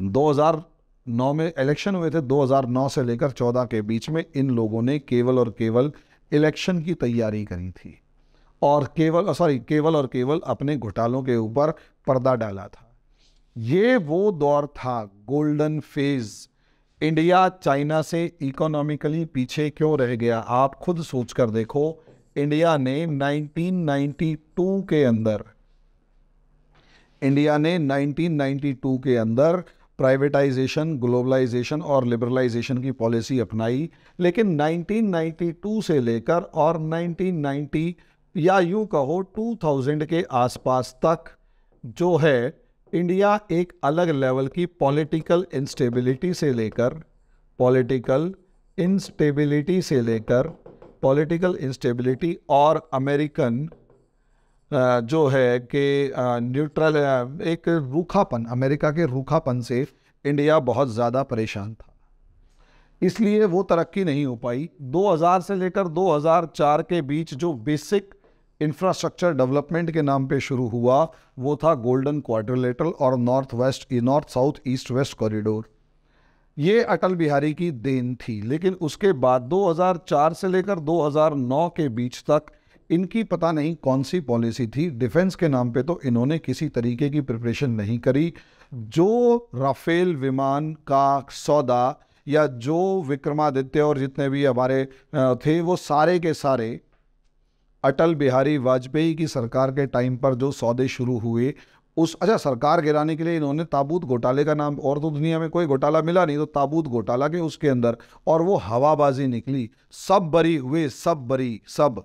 2009 में इलेक्शन हुए थे, 2009 से लेकर 14 के बीच में इन लोगों ने केवल और केवल इलेक्शन की तैयारी करी थी, और केवल और केवल अपने घोटालों के ऊपर पर्दा डाला था। ये वो दौर था, गोल्डन फेज। इंडिया चाइना से इकोनॉमिकली पीछे क्यों रह गया, आप खुद सोच कर देखो। इंडिया ने 1992 के अंदर प्राइवेटाइजेशन, ग्लोबलाइजेशन और लिबरलाइजेशन की पॉलिसी अपनाई, लेकिन 1992 से लेकर और 1990 या यूँ कहो 2000 के आसपास तक जो है, इंडिया एक अलग लेवल की पॉलिटिकल इंस्टेबिलिटी से लेकर पॉलिटिकल इंस्टेबिलिटी और अमेरिकन जो है कि न्यूट्रल, एक रूखापन, अमेरिका के रूखापन से इंडिया बहुत ज़्यादा परेशान था, इसलिए वो तरक्की नहीं हो पाई। 2000 से लेकर 2004 के बीच जो बेसिक इंफ्रास्ट्रक्चर डेवलपमेंट के नाम पे शुरू हुआ वो था गोल्डन क्वाड्रिलेटरल और north south east west corridor. ये अटल बिहारी की देन थी। लेकिन उसके बाद 2004 से लेकर 2009 के बीच तक इनकी पता नहीं कौन सी पॉलिसी थी। डिफेंस के नाम पे तो इन्होंने किसी तरीके की प्रिपरेशन नहीं करी। जो राफेल विमान का सौदा या जो विक्रमादित्य और जितने भी हमारे थे वो सारे के सारे अटल बिहारी वाजपेयी की सरकार के टाइम पर जो सौदे शुरू हुए सरकार गिराने के लिए इन्होंने ताबूत घोटाले का नाम, और तो दुनिया में कोई घोटाला मिला नहीं, तो ताबूत घोटाला के उसके अंदर, और वो हवाबाजी निकली, सब बरी हुए, सब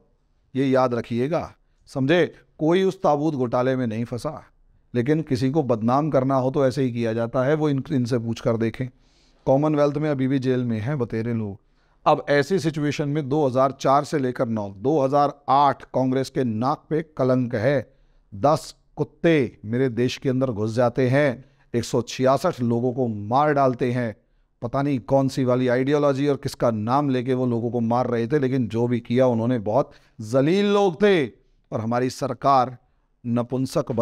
ये याद रखिएगा, समझे। कोई उस ताबूत घोटाले में नहीं फंसा, लेकिन किसी को बदनाम करना हो तो ऐसे ही किया जाता है। वो इनसे पूछ कर देखें, कॉमनवेल्थ में अभी भी जेल में हैं बतेरे लोग। अब ऐसी सिचुएशन में 2004 से लेकर 9, 2008 कांग्रेस के नाक पे कलंक है। 10 कुत्ते मेरे देश के अंदर घुस जाते हैं, 166 लोगों को मार डालते हैं, पता नहीं कौन सी वाली आइडियोलॉजी और किसका नाम लेके वो लोगों को मार रहे थे, लेकिन जो भी किया उन्होंने, बहुत जलील लोग थे। और हमारी सरकार नपुंसक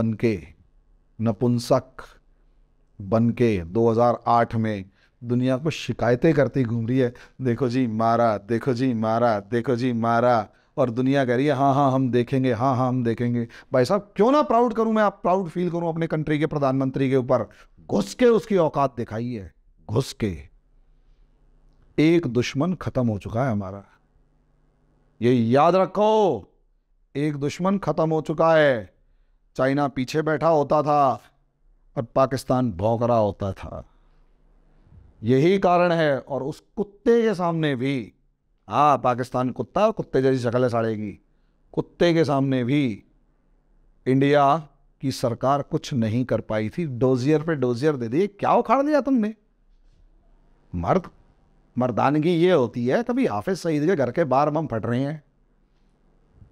बनके 2008 में दुनिया को शिकायतें करती घूम रही है, देखो जी मारा, देखो जी मारा, देखो जी मारा, और दुनिया कह रही है हाँ हाँ हम देखेंगे, हाँ हाँ हम देखेंगे। भाई साहब क्यों ना प्राउड करूं मैं, आप प्राउड फील करूं अपने कंट्री के प्रधानमंत्री के ऊपर। घुस के उसकी औकात दिखाई है, घुस के। एक दुश्मन खत्म हो चुका है हमारा, ये याद रखो, एक दुश्मन खत्म हो चुका है। चाइना पीछे बैठा होता था और पाकिस्तान भौंक रहा होता था, यही कारण है। और उस कुत्ते के सामने भी, हाँ पाकिस्तान कुत्ता, कुत्ते जैसी शक्ल साड़ेगी, कुत्ते के सामने भी इंडिया की सरकार कुछ नहीं कर पाई थी। डोजियर पे डोजियर दे दिए, क्या उखाड़ दिया तुमने। मर्दानगी ये होती है, कभी हाफिज सईद के घर के बाहर बम फट रहे हैं,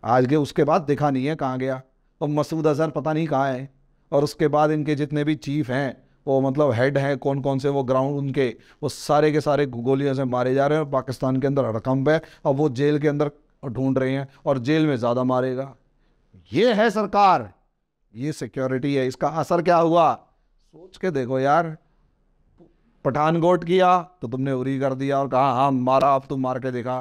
आज के उसके बाद दिखा नहीं है कहाँ गया, और मसूद अजहर पता नहीं कहाँ है, और उसके बाद इनके जितने भी चीफ हैं, वो मतलब हेड हैं कौन कौन से, वो ग्राउंड उनके, वो सारे के सारे गोलियों से मारे जा रहे हैं। और पाकिस्तान के अंदर हड़कंप है, और वो जेल के अंदर ढूंढ रहे हैं, और जेल में ज़्यादा मारेगा। ये है सरकार, ये सिक्योरिटी है। इसका असर क्या हुआ सोच के देखो यार। पठानकोट किया तो तुमने उरी कर दिया और कहा हाँ मारा, अब तुम मार के दिखा।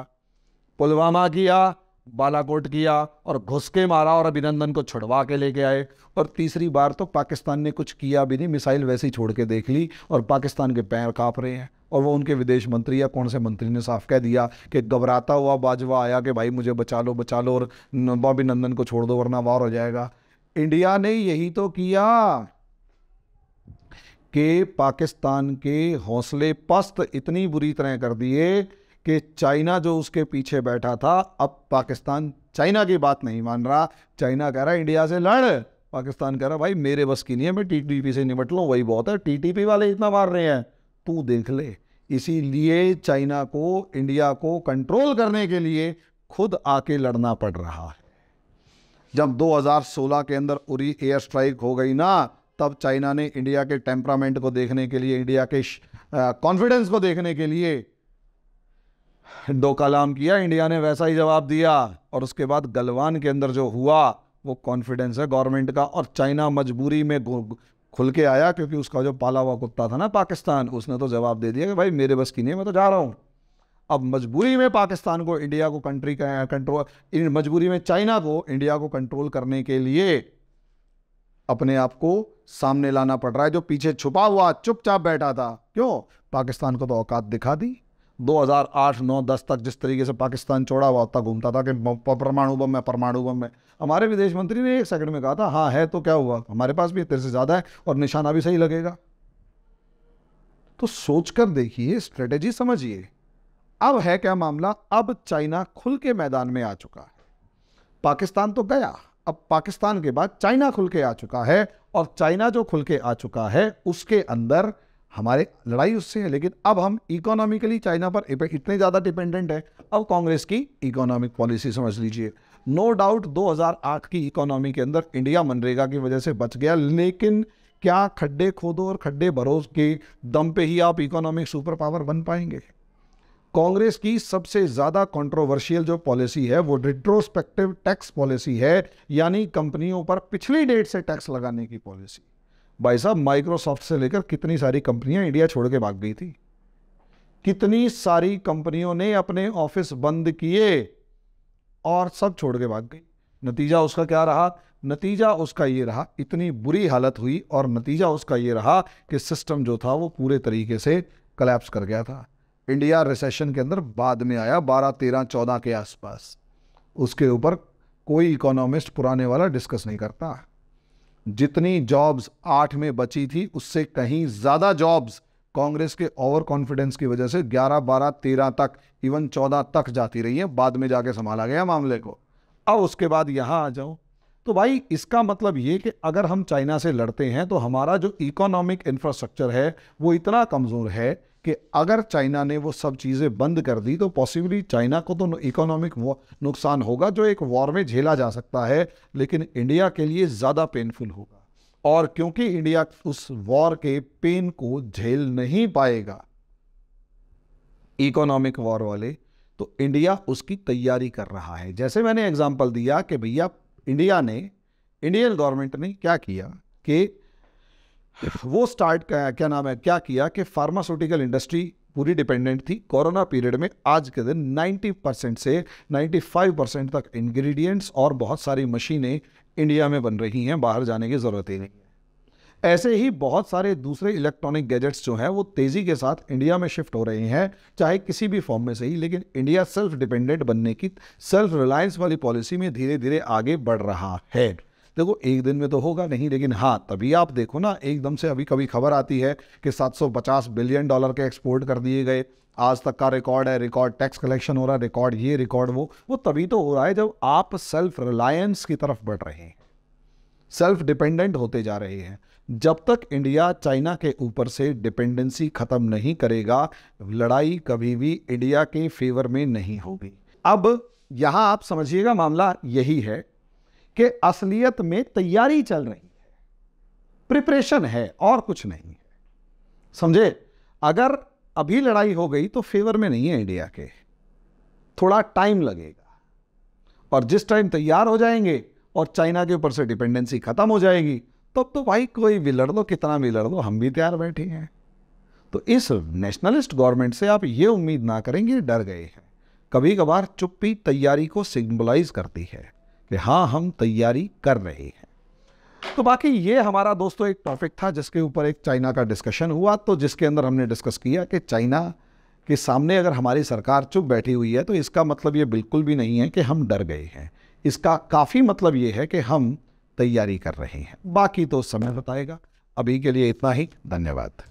पुलवामा किया, बालाकोट किया और घुस के मारा, और अभिनंदन को छुड़वा के लेके आए। और तीसरी बार तो पाकिस्तान ने कुछ किया भी नहीं, मिसाइल वैसे ही छोड़ के देख ली, और पाकिस्तान के पैर कांप रहे हैं। और वो उनके विदेश मंत्री या कौन से मंत्री ने साफ कह दिया कि घबराता हुआ बाजवा आया कि भाई मुझे बचा लो और अभिनंदन को छोड़ दो वरना वार हो जाएगा। इंडिया ने यही तो किया कि पाकिस्तान के हौसले पस्त इतनी बुरी तरह कर दिए कि चाइना जो उसके पीछे बैठा था, अब पाकिस्तान चाइना की बात नहीं मान रहा। चाइना कह रहा है इंडिया से लड़, पाकिस्तान कह रहा भाई मेरे बस की नहीं है, मैं टीटीपी से निपट लूँ, वही बहुत है, टीटीपी वाले इतना मार रहे हैं, तू देख ले। इसीलिए चाइना को इंडिया को कंट्रोल करने के लिए खुद आके लड़ना पड़ रहा है। जब 2016 के अंदर उरी एयर स्ट्राइक हो गई ना, तब चाइना ने इंडिया के टेम्परामेंट को देखने के लिए, इंडिया के कॉन्फिडेंस को देखने के लिए दो कलाम किया, इंडिया ने वैसा ही जवाब दिया। और उसके बाद गलवान के अंदर जो हुआ वो कॉन्फिडेंस है गवर्नमेंट का। और चाइना मजबूरी में खुल के आया, क्योंकि उसका जो पाला हुआ कुत्ता था ना पाकिस्तान, उसने तो जवाब दे दिया कि भाई मेरे बस की नहीं है, मैं तो जा रहा हूँ। अब मजबूरी में पाकिस्तान को इंडिया को कंट्री का कंट्रोल, मजबूरी में चाइना को इंडिया को कंट्रोल करने के लिए अपने आप को सामने लाना पड़ रहा है। जो पीछे छुपा हुआ चुपचाप बैठा था, क्यों, पाकिस्तान को तो औकात दिखा दी। 2008, 9, 10 तक जिस तरीके से पाकिस्तान चौड़ा हुआ होता घूमता था कि परमाणु बम है, परमाणु बम है, हमारे विदेश मंत्री ने 1 सेकंड में कहा था हाँ है तो क्या हुआ, हमारे पास भी तेरे से ज़्यादा है और निशाना भी सही लगेगा। तो सोचकर देखिए, स्ट्रेटेजी समझिए। अब है क्या मामला, अब चाइना खुल के मैदान में आ चुका है। पाकिस्तान तो गया, अब पाकिस्तान के बाद चाइना खुल के आ चुका है। और चाइना जो खुल के आ चुका है उसके अंदर हमारे लड़ाई उससे है, लेकिन अब हम इकोनॉमिकली चाइना पर इतने ज़्यादा डिपेंडेंट है। अब कांग्रेस की इकोनॉमिक पॉलिसी समझ लीजिए। नो डाउट 2008 की इकोनॉमी के अंदर इंडिया मनरेगा की वजह से बच गया, लेकिन क्या खड्डे खोदो और खड्डे भरो के दम पे ही आप इकोनॉमिक सुपर पावर बन पाएंगे? कांग्रेस की सबसे ज़्यादा कंट्रोवर्शियल जो पॉलिसी है वो रिट्रोस्पेक्टिव टैक्स पॉलिसी है, यानी कंपनियों पर पिछली डेट से टैक्स लगाने की पॉलिसी। भाई साहब, माइक्रोसॉफ्ट से लेकर कितनी सारी कंपनियां इंडिया छोड़ के भाग गई थी, कितनी सारी कंपनियों ने अपने ऑफिस बंद किए और सब छोड़ के भाग गई। नतीजा उसका क्या रहा? नतीजा उसका ये रहा, इतनी बुरी हालत हुई और नतीजा उसका ये रहा कि सिस्टम जो था वो पूरे तरीके से कोलैप्स कर गया था। इंडिया रिसेशन के अंदर बाद में आया 12, 13, 14 के आसपास। उसके ऊपर कोई इकोनॉमिस्ट पुराने वाला डिस्कस नहीं करता। जितनी जॉब्स 8 में बची थी उससे कहीं ज़्यादा जॉब्स कांग्रेस के ओवर कॉन्फिडेंस की वजह से 11, 12, 13 तक, इवन 14 तक जाती रही है। बाद में जाके संभाला गया मामले को। अब उसके बाद यहाँ आ जाओ तो भाई इसका मतलब ये कि अगर हम चाइना से लड़ते हैं तो हमारा जो इकोनॉमिक इंफ्रास्ट्रक्चर है वो इतना कमज़ोर है कि अगर चाइना ने वो सब चीज़ें बंद कर दी तो पॉसिबली चाइना को तो इकोनॉमिक नुकसान होगा जो एक वॉर में झेला जा सकता है, लेकिन इंडिया के लिए ज़्यादा पेनफुल होगा। और क्योंकि इंडिया उस वॉर के पेन को झेल नहीं पाएगा, इकोनॉमिक वॉर वाले, तो इंडिया उसकी तैयारी कर रहा है। जैसे मैंने एग्जांपल दिया कि भैया इंडियन गवर्नमेंट ने क्या किया कि वो क्या किया कि फार्मास्यूटिकल इंडस्ट्री पूरी डिपेंडेंट थी कोरोना पीरियड में। आज के दिन 90% से 95% तक इंग्रेडिएंट्स और बहुत सारी मशीनें इंडिया में बन रही हैं, बाहर जाने की ज़रूरत ही नहीं है। ऐसे ही बहुत सारे दूसरे इलेक्ट्रॉनिक गैजेट्स जो हैं वो तेज़ी के साथ इंडिया में शिफ्ट हो रहे हैं, चाहे किसी भी फॉर्म में से ही। लेकिन इंडिया सेल्फ डिपेंडेंट बनने की, सेल्फ रिलायंस वाली पॉलिसी में धीरे धीरे आगे बढ़ रहा है। देखो एक दिन में तो होगा नहीं, लेकिन हाँ तभी आप देखो ना, एकदम से अभी कभी खबर आती है कि 750 बिलियन डॉलर के एक्सपोर्ट कर दिए गए, आज तक का रिकॉर्ड है, रिकॉर्ड टैक्स कलेक्शन हो रहा है, रिकॉर्ड ये रिकॉर्ड वो तभी तो हो रहा है जब आप सेल्फ रिलायंस की तरफ बढ़ रहे हैं, सेल्फ डिपेंडेंट होते जा रहे हैं। जब तक इंडिया चाइना के ऊपर से डिपेंडेंसी खत्म नहीं करेगा, लड़ाई कभी भी इंडिया के फेवर में नहीं होगी। अब यहां आप समझिएगा मामला यही है कि असलियत में तैयारी चल रही है, प्रिपरेशन है और कुछ नहीं है, समझे। अगर अभी लड़ाई हो गई तो फेवर में नहीं है इंडिया के, थोड़ा टाइम लगेगा। और जिस टाइम तैयार हो जाएंगे और चाइना के ऊपर से डिपेंडेंसी खत्म हो जाएगी, तब तो भाई कोई भी लड़ लो, कितना भी लड़ लो, हम भी तैयार बैठे हैं। तो इस नेशनलिस्ट गवर्नमेंट से आप ये उम्मीद ना करेंगे डर गए हैं। कभी कभार चुप्पी तैयारी को सिंबलाइज करती है कि हाँ हम तैयारी कर रहे हैं। तो बाकी ये हमारा दोस्तों एक टॉपिक था जिसके ऊपर एक चाइना का डिस्कशन हुआ, तो जिसके अंदर हमने डिस्कस किया कि चाइना के सामने अगर हमारी सरकार चुप बैठी हुई है तो इसका मतलब ये बिल्कुल भी नहीं है कि हम डर गए हैं। इसका काफ़ी मतलब ये है कि हम तैयारी कर रहे हैं। बाकी तो समय बताएगा। अभी के लिए इतना ही, धन्यवाद।